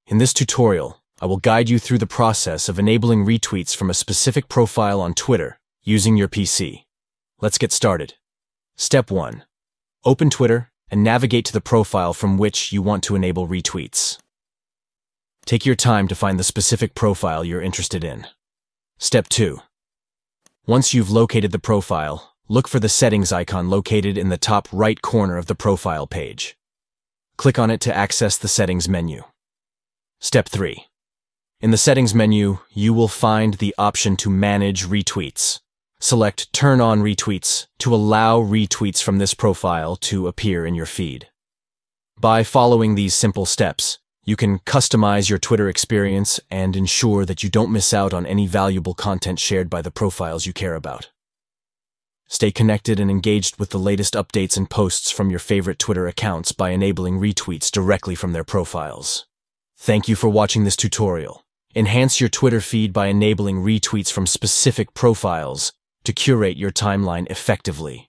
In this tutorial, I will guide you through the process of enabling retweets from a specific profile on Twitter using your PC. Let's get started. Step 1. Open Twitter and navigate to the profile from which you want to enable retweets. Take your time to find the specific profile you're interested in. Step 2. Once you've located the profile, look for the settings icon located in the top right corner of the profile page. Click on it to access the settings menu. Step 3. In the settings menu, you will find the option to manage retweets. Select Turn on Retweets to allow retweets from this profile to appear in your feed. By following these simple steps, you can customize your Twitter experience and ensure that you don't miss out on any valuable content shared by the profiles you care about. Stay connected and engaged with the latest updates and posts from your favorite Twitter accounts by enabling retweets directly from their profiles. Thank you for watching this tutorial. Enhance your Twitter feed by enabling retweets from specific profiles to curate your timeline effectively.